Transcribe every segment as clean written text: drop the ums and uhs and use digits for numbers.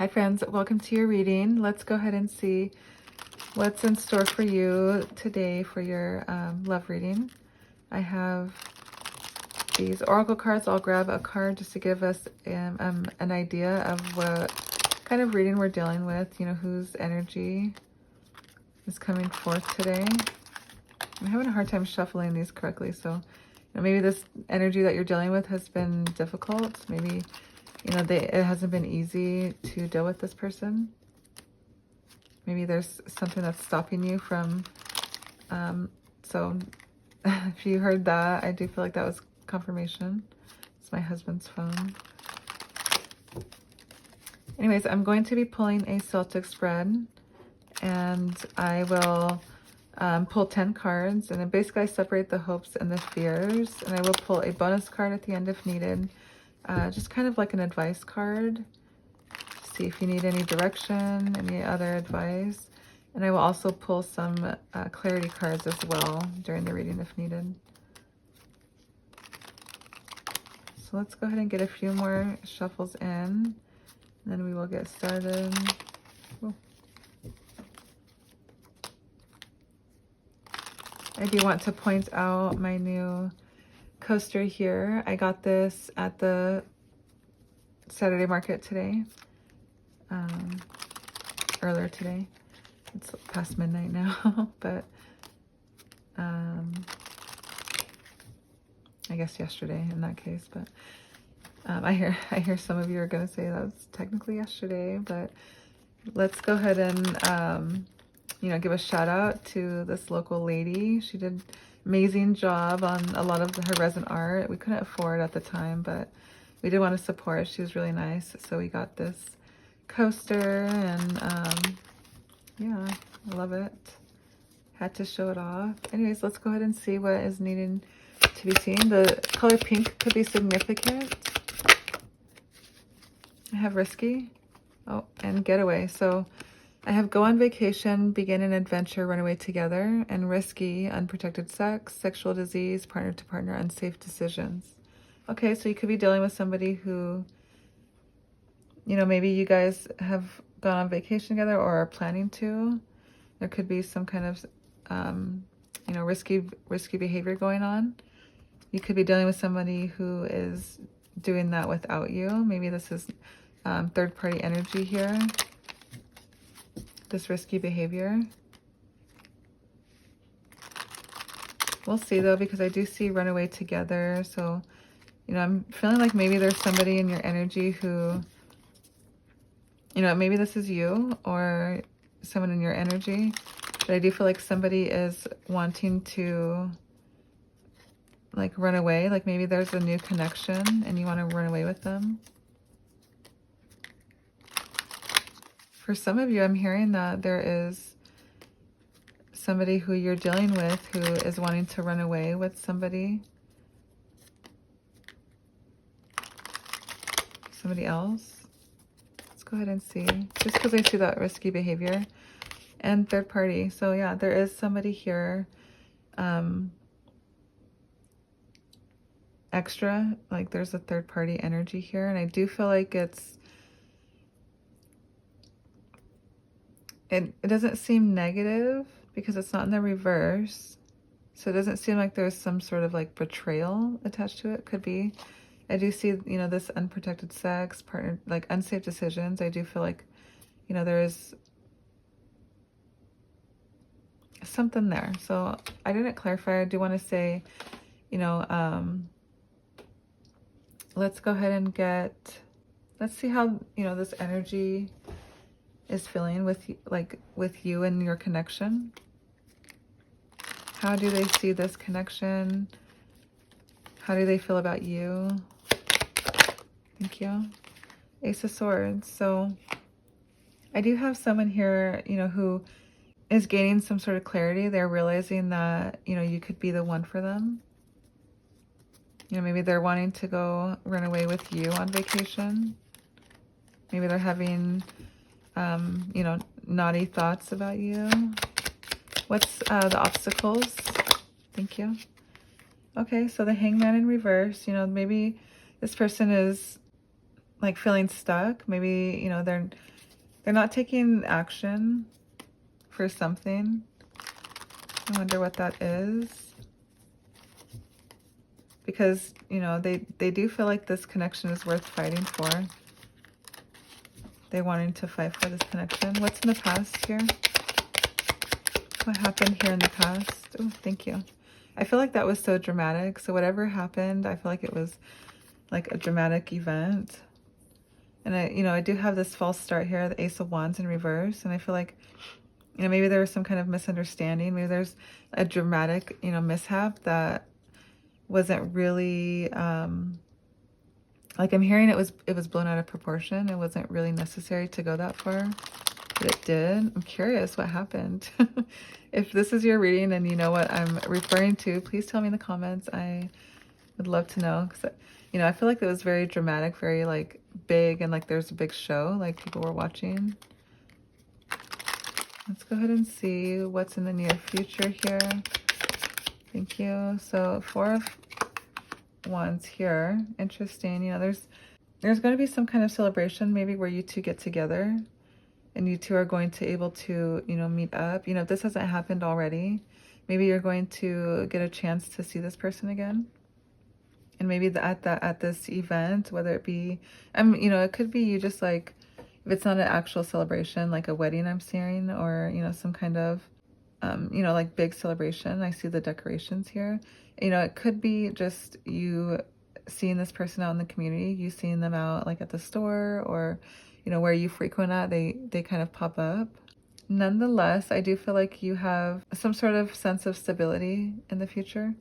Hi friends, welcome to your reading. Let's go ahead and see what's in store for you today for your love reading. I have these oracle cards. I'll grab a card just to give us an idea of what kind of reading we're dealing with, you know, whose energy is coming forth today. I'm having a hard time shuffling these correctly, so you know, maybe this energy that you're dealing with has been difficult. Maybe you know, it hasn't been easy to deal with this person. Maybe there's something that's stopping you from, so if you heard that, I do feel like that was confirmation. It's my husband's phone. Anyways, I'm going to be pulling a Celtic spread, and I will pull 10 cards, and then basically I separate the hopes and the fears, and I will pull a bonus card at the end if needed. Just kind of like an advice card. See if you need any direction, any other advice. And I will also pull some clarity cards as well during the reading if needed. So let's go ahead and get a few more shuffles in, and then we will get started. Ooh. I do want to point out my new coaster here. I got this at the Saturday market today, earlier today. It's past midnight now, but I guess yesterday in that case. But I hear some of you are gonna say that was technically yesterday, but let's go ahead and you know, give a shout out to this local lady. She did an amazing job on a lot of her resin art. We couldn't afford at the time, but we did want to support. She was really nice, so we got this coaster, and yeah, I love it. Had to show it off. Anyways, let's go ahead and see what is needing to be seen. The color pink could be significant. I have risky, oh, and getaway. So I have go on vacation, begin an adventure, run away together, and risky, unprotected sex, sexual disease, partner to partner, unsafe decisions. Okay, so you could be dealing with somebody who, you know, maybe you guys have gone on vacation together or are planning to. There could be some kind of, you know, risky behavior going on. You could be dealing with somebody who is doing that without you. Maybe this is third-party energy here. This risky behavior. We'll see though, because I do see run away together. So, you know, I'm feeling like maybe there's somebody in your energy who, you know, maybe this is you or someone in your energy, but I do feel like somebody is wanting to like run away. Like maybe there's a new connection and you want to run away with them. For some of you, I'm hearing that there is somebody who you're dealing with who is wanting to run away with somebody. Somebody else. Let's go ahead and see. Just because I see that risky behavior. And third party. So yeah, there is somebody here. Extra. Like there's a third party energy here. And I do feel like it doesn't seem negative because it's not in the reverse. So it doesn't seem like there's some sort of like betrayal attached to it. Could be. I do see, you know, this unprotected sex, partner, like unsafe decisions. I do feel like, you know, there is something there. So I didn't clarify. I do want to say, you know, let's go ahead and let's see how, you know, this energy is feeling with you and your connection. How do they see this connection? How do they feel about you? Thank you. Ace of Swords. So I do have someone here, you know, who is gaining some sort of clarity. They're realizing that, you know, you could be the one for them. You know, maybe they're wanting to go run away with you on vacation. Maybe they're having you know, naughty thoughts about you. What's the obstacles? Thank you. Okay, so the Hangman in reverse, you know, maybe this person is like feeling stuck. Maybe, you know, they're not taking action for something. I wonder what that is. Because, you know, they do feel like this connection is worth fighting for. They wanting to fight for this connection. What's in the past here? What happened here in the past? Oh, thank you. I feel like that was so dramatic. So whatever happened, I feel like it was like a dramatic event. And I do have this false start here, the Ace of Wands in reverse. And I feel like, you know, maybe there was some kind of misunderstanding. Maybe there's a dramatic, you know, mishap that wasn't really, like I'm hearing it was blown out of proportion. It wasn't really necessary to go that far, but it did. I'm curious what happened. If this is your reading and you know what I'm referring to, please tell me in the comments. I would love to know, because, you know, I feel like it was very dramatic, very like big, and like there's a big show, like people were watching. Let's go ahead and see what's in the near future here. Thank you. So 4 of Wands here. Interesting. You know, there's going to be some kind of celebration, maybe where you two get together and you two are going to able to, you know, meet up. You know, if this hasn't happened already, maybe you're going to get a chance to see this person again. And maybe at this event, whether it be, you know, it could be you just like, if it's not an actual celebration, like a wedding I'm seeing, or, you know, some kind of, you know, like big celebration. I see the decorations here. You know, it could be just you seeing this person out in the community, you seeing them out like at the store, or, you know, where you frequent at, they kind of pop up. Nonetheless, I do feel like you have some sort of sense of stability in the future.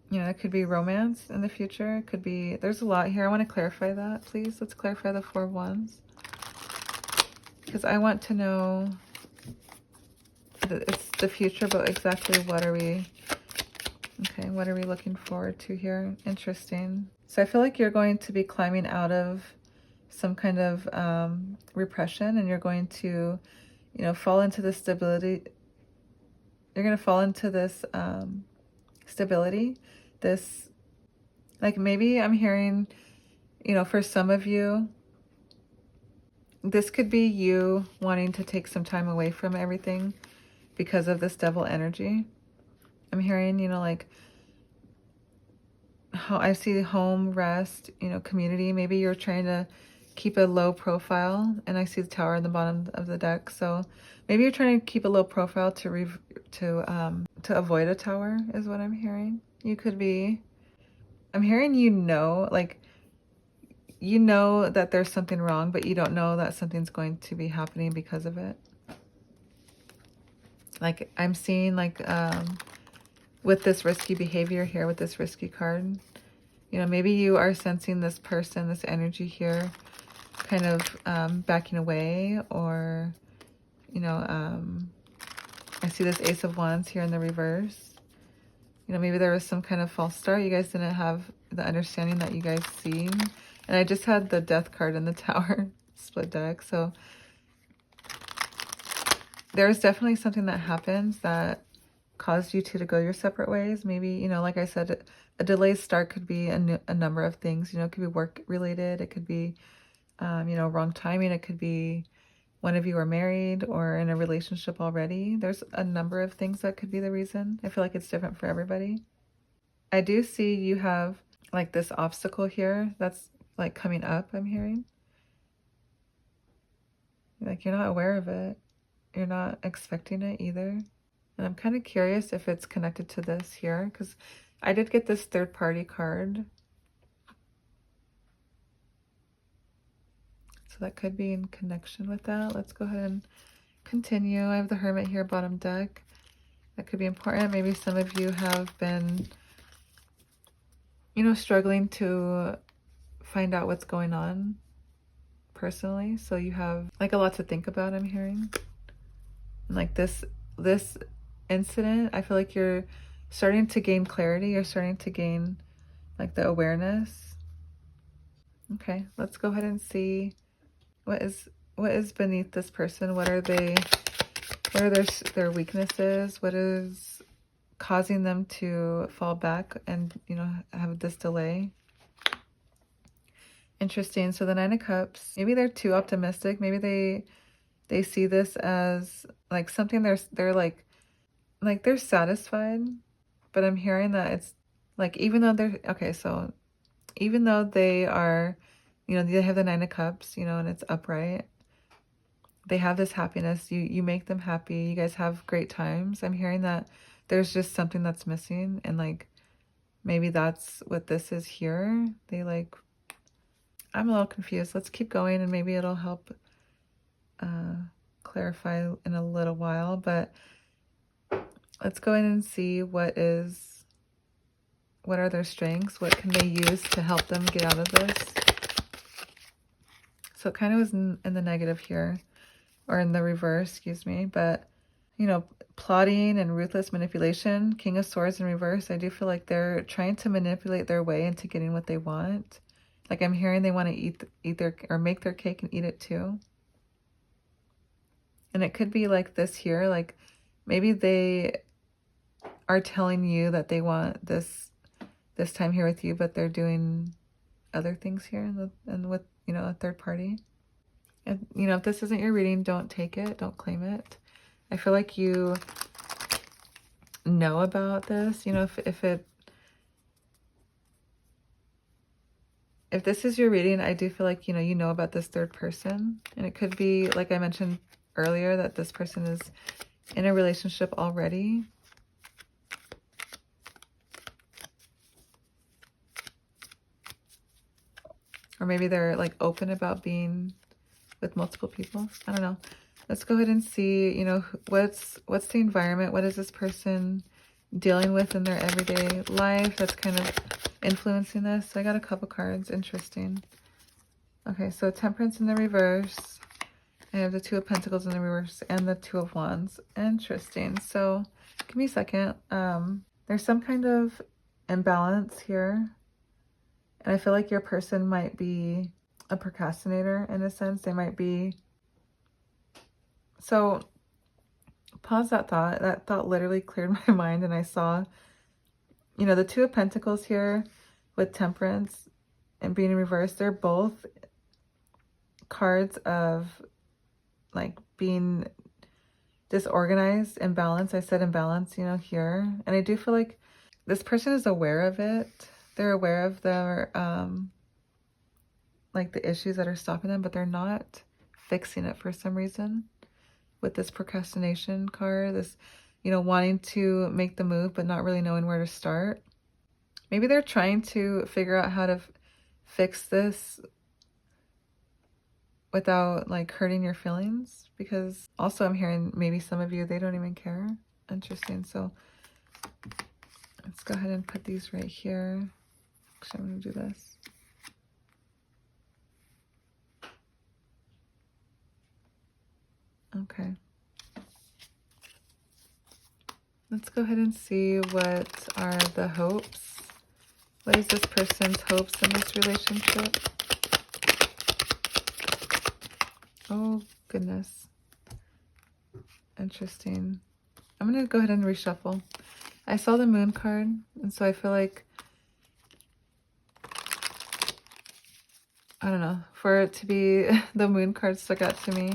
You know, it could be romance in the future. It could be, there's a lot here. I want to clarify that, please. Let's clarify the 4 of Wands. Because I want to know, it's the future, but exactly what are we, okay, what are we looking forward to here? Interesting. So I feel like you're going to be climbing out of some kind of repression, and you're going to, you know, fall into the stability. You're going to fall into this stability, this, like maybe I'm hearing, you know, for some of you, this could be you wanting to take some time away from everything because of this devil energy. I'm hearing, you know, like, I see home, rest, you know, community. Maybe you're trying to keep a low profile, and I see the Tower in the bottom of the deck. So maybe you're trying to keep a low profile to avoid a tower is what I'm hearing. You could be, I'm hearing, you know, like, you know that there's something wrong, but you don't know that something's going to be happening because of it. Like I'm seeing like, with this risky behavior here, with this risky card, you know, maybe you are sensing this person, this energy here, kind of backing away, or, you know, I see this Ace of Wands here in the reverse. You know, maybe there was some kind of false start. You guys didn't have the understanding that you guys see. And I just had the Death card in the Tower split deck. So there's definitely something that happens that caused you two to go your separate ways. Maybe, you know, like I said, a delayed start could be a number of things. You know, it could be work related. It could be, you know, wrong timing. It could be one of you are married or in a relationship already. There's a number of things that could be the reason. I feel like it's different for everybody. I do see you have like this obstacle here that's like coming up, I'm hearing. Like you're not aware of it. You're not expecting it either. And I'm kind of curious if it's connected to this here, because I did get this third party card. So that could be in connection with that. Let's go ahead and continue. I have the Hermit here, bottom deck. That could be important. Maybe some of you have been, you know, struggling to find out what's going on personally. So you have like a lot to think about, I'm hearing. And like this incident, I feel like you're starting to gain clarity. You're starting to gain like the awareness. Okay, let's go ahead and see what is beneath this person. What are their weaknesses? What is causing them to fall back and, you know, have this delay? Interesting. So the Nine of Cups, maybe they're too optimistic. Maybe they see this as like something they're like they're satisfied, but I'm hearing that it's like even though they're okay, so even though they are, you know, they have the Nine of Cups, you know, and it's upright, they have this happiness. You make them happy. You guys have great times. I'm hearing that there's just something that's missing, and like maybe that's what this is here. They like, I'm a little confused. Let's keep going and maybe it'll help clarify in a little while, but let's go in and see what are their strengths? What can they use to help them get out of this? So it kind of was in the negative here, or in the reverse, excuse me, but you know, plotting and ruthless manipulation, King of Swords in reverse. I do feel like they're trying to manipulate their way into getting what they want. Like I'm hearing they want to eat their, or make their cake and eat it too. And it could be like this here, like maybe they are telling you that they want this time here with you, but they're doing other things here and with, you know, a third party. And, you know, if this isn't your reading, don't take it, don't claim it. I feel like you know about this, you know, if this is your reading, I do feel like, you know about this third person. And it could be, like I mentioned earlier, that this person is in a relationship already. Or maybe they're like open about being with multiple people. I don't know. Let's go ahead and see, you know, what's the environment? What is this person dealing with in their everyday life that's kind of influencing this? So I got a couple cards. Interesting. Okay, so Temperance in the reverse. I have the Two of Pentacles in the reverse and the Two of Wands. Interesting. So give me a second. There's some kind of imbalance here. And I feel like your person might be a procrastinator in a sense. They might be. So pause that thought. That thought literally cleared my mind, and I saw, you know, the Two of Pentacles here with Temperance and being in reverse. They're both cards of like being disorganized, imbalanced. I said imbalance, you know, here. And I do feel like this person is aware of it. They're aware of their, like the issues that are stopping them, but they're not fixing it for some reason. With this procrastination card, this, you know, wanting to make the move, but not really knowing where to start. Maybe they're trying to figure out how to fix this without like hurting your feelings, because also I'm hearing maybe some of you, they don't even care. Interesting. So let's go ahead and put these right here. Actually, I'm going to do this. Okay. Let's go ahead and see what are the hopes. What is this person's hopes in this relationship? Oh, goodness. Interesting. I'm going to go ahead and reshuffle. I saw the Moon card, and so I feel like, I don't know, for it to be, the Moon card stuck out to me,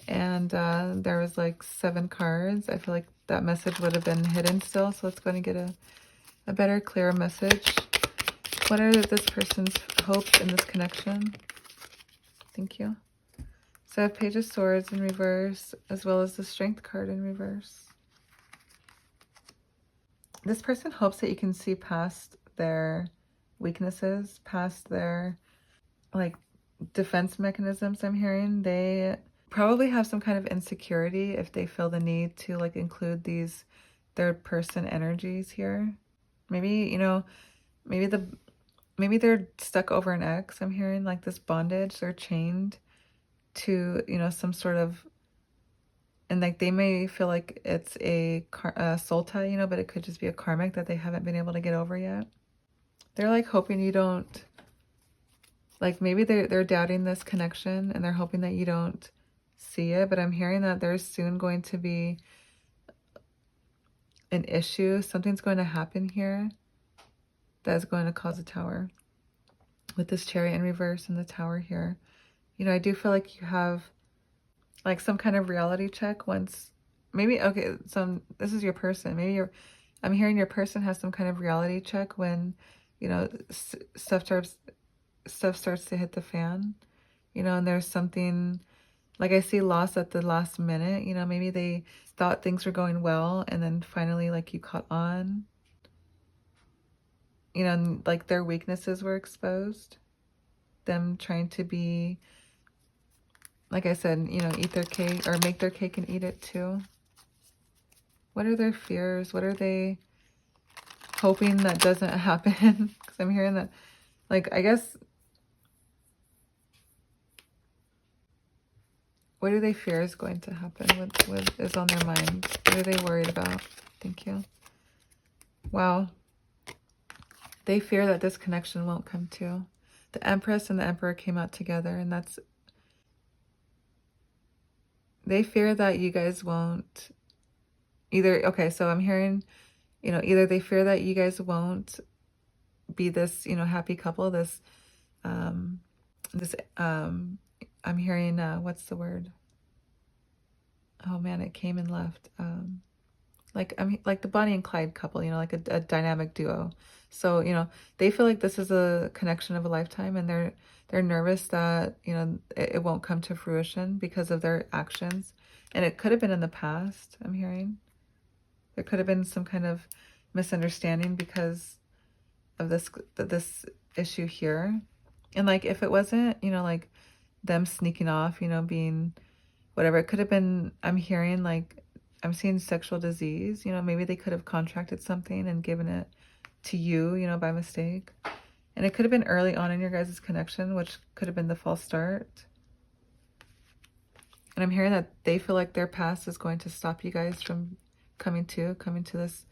and there was like 7 cards. I feel like that message would have been hidden still, so let's go ahead and get a better, clearer message. What are this person's hopes in this connection? Thank you. So I have Page of Swords in reverse, as well as the Strength card in reverse. This person hopes that you can see past their weaknesses, past their like defense mechanisms. I'm hearing they probably have some kind of insecurity if they feel the need to like include these third person energies here. Maybe, you know, maybe they're stuck over an ex. I'm hearing like this bondage. They're chained to, you know, some sort of, and like they may feel like it's a soul tie, you know, but it could just be a karmic that they haven't been able to get over yet. They're like hoping you don't, like maybe they're doubting this connection and they're hoping that you don't see it, but I'm hearing that there's soon going to be an issue. Something's going to happen here that is going to cause a tower. with this Chariot in reverse and the Tower here. You know, I do feel like you have like some kind of reality check once, maybe, okay, so this is your person. Maybe I'm hearing your person has some kind of reality check when, you know, stuff starts to hit the fan, you know, and there's something, like I see loss at the last minute, you know, maybe they thought things were going well and then finally like you caught on, you know, and like their weaknesses were exposed, them trying to be, like I said, you know, eat their cake or make their cake and eat it too. What are their fears? What are they hoping that doesn't happen? Because I'm hearing that, like, I guess, what do they fear is going to happen? What is on their mind? What are they worried about? Thank you. Wow. They fear that this connection won't come to. The Empress and the Emperor came out together, and that's... They fear that you guys won't... Either... Okay, so I'm hearing, you know, either they fear that you guys won't be this, you know, happy couple, this... I'm hearing, what's the word? Oh man, it came and left. Like the Bonnie and Clyde couple, you know, like a dynamic duo. So, you know, they feel like this is a connection of a lifetime, and they're nervous that, you know, it won't come to fruition because of their actions. And it could have been in the past, I'm hearing. There could have been some kind of misunderstanding because of this issue here. And like if it wasn't, you know, like them sneaking off, you know, being whatever, it could have been, I'm hearing like, I'm seeing sexual disease, you know, maybe they could have contracted something and given it to you, you know, by mistake. And it could have been early on in your guys' connection, which could have been the false start. And I'm hearing that they feel like their past is going to stop you guys from coming to this,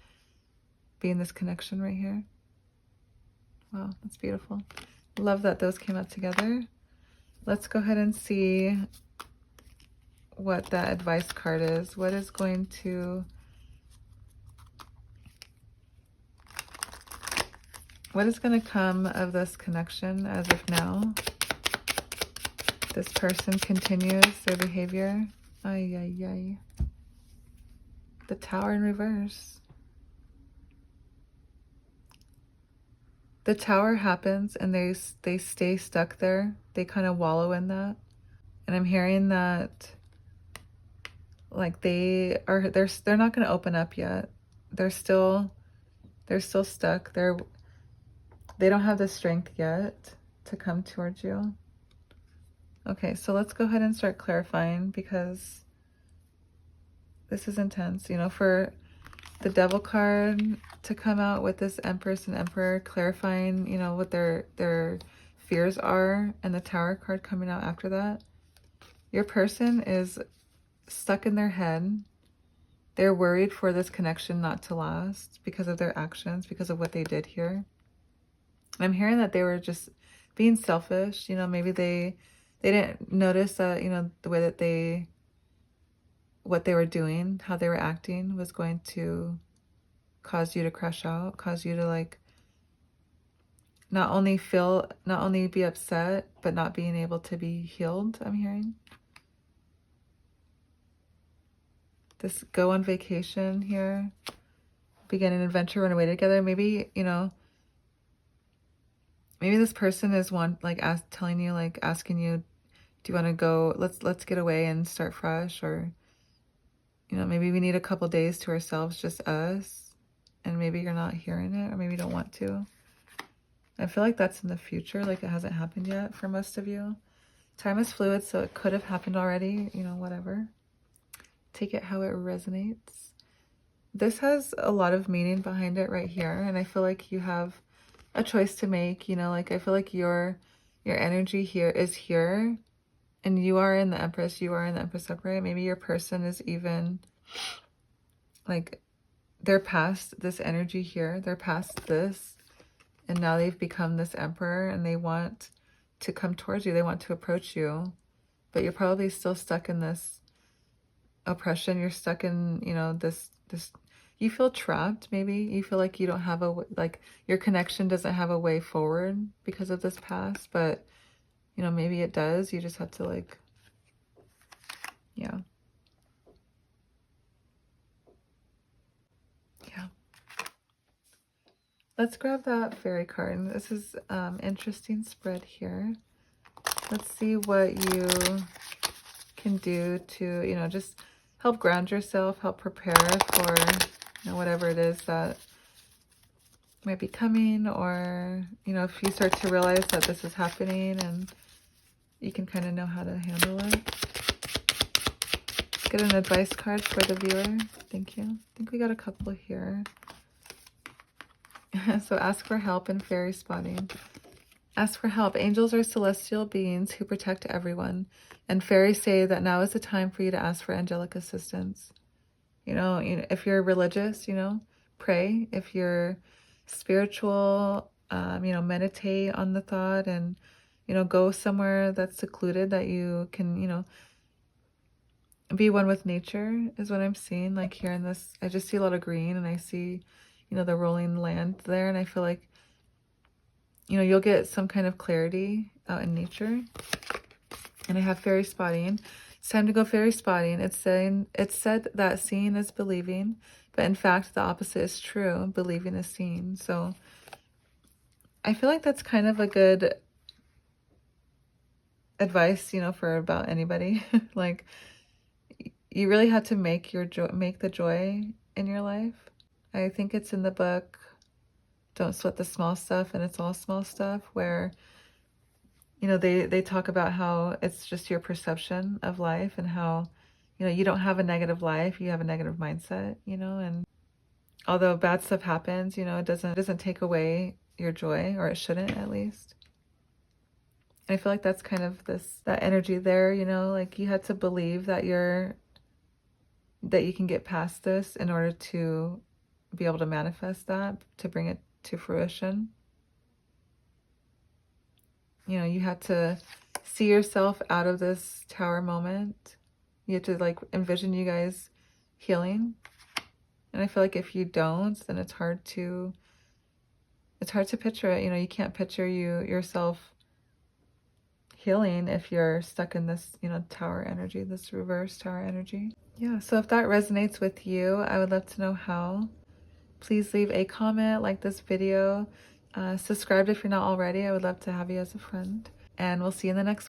being this connection right here. Wow, that's beautiful. Love that those came out together. Let's go ahead and see what that advice card is. What is going to... What is going to come of this connection as of now? This person continues their behavior. Ay, ay, ay. The Tower in reverse. The Tower happens and they stay stuck there. They kind of wallow in that. And I'm hearing that like they're not going to open up yet. They're still stuck. They don't have the strength yet to come towards you. Okay, so let's go ahead and start clarifying, because this is intense. You know, for the Devil card to come out with this Empress and Emperor clarifying, you know, what their fears are, and the Tower card coming out after that. Your person is stuck in their head. They're worried for this connection not to last because of their actions, because of what they did here. I'm hearing that they were just being selfish. You know, maybe they didn't notice that, you know, the way that what they were doing, how they were acting was going to cause you to crash out, cause you to like not only be upset, but not being able to be healed, I'm hearing. This go on vacation here, begin an adventure, run away together. Maybe, you know, maybe this person is asking you, do you want to go, let's get away and start fresh, or, you know, maybe we need a couple days to ourselves, just us, and maybe you're not hearing it, or maybe you don't want to. I feel like that's in the future, like it hasn't happened yet for most of you. Time is fluid, so it could have happened already, you know, whatever. Take it how it resonates. This has a lot of meaning behind it right here, and I feel like you have a choice to make, you know, like I feel like your energy here is here, and you are in the Empress, you are in the Empress upright. Maybe your person is even like, they're past this energy here, they're past this, and now they've become this Emperor, and they want to come towards you, they want to approach you, but you're probably still stuck in this oppression. You're stuck in, you know, this you feel trapped, maybe. You feel like you don't have like your connection doesn't have a way forward because of this past, but you know, maybe it does. You just have to like, yeah. Yeah. Let's grab that fairy card. This is interesting spread here. Let's see what you can do to, you know, just help ground yourself, help prepare for, you know, whatever it is that might be coming, or, you know, if you start to realize that this is happening and you can kind of know how to handle it. Get an advice card for the viewer. Thank you. I think we got a couple here. So ask for help in fairy spotting. Ask for help. Angels are celestial beings who protect everyone, and fairies say that now is the time for you to ask for angelic assistance. You know, if you're religious, you know, pray. If you're spiritual, you know, meditate on the thought and, you know, go somewhere that's secluded that you can, you know, be one with nature is what I'm seeing. Like here in this, I just see a lot of green and I see, you know, the rolling land there. And I feel like, you know, you'll get some kind of clarity out in nature. And I have fairy spotting. It's time to go fairy spotting. It's said that seeing is believing, but in fact, the opposite is true. Believing is seeing. So I feel like that's kind of a good advice, you know, for about anybody. Like, you really have to make the joy in your life. I think it's in the book Don't Sweat the Small Stuff and It's All Small Stuff, where, you know, they talk about how it's just your perception of life and how, you know, you don't have a negative life, you have a negative mindset, you know, and although bad stuff happens, you know, it doesn't take away your joy, or it shouldn't at least. And I feel like that's kind of that energy there, you know, like you had to believe that you can get past this in order to be able to manifest that, to bring it to fruition. You know, you have to see yourself out of this tower moment. You have to like envision you guys healing. And I feel like if you don't, then it's hard to picture it. You know, you can't picture yourself healing if you're stuck in this, you know, tower energy, this reverse tower energy. Yeah, so if that resonates with you, I would love to know how. Please leave a comment, like this video, subscribe if you're not already. I would love to have you as a friend. And we'll see you in the next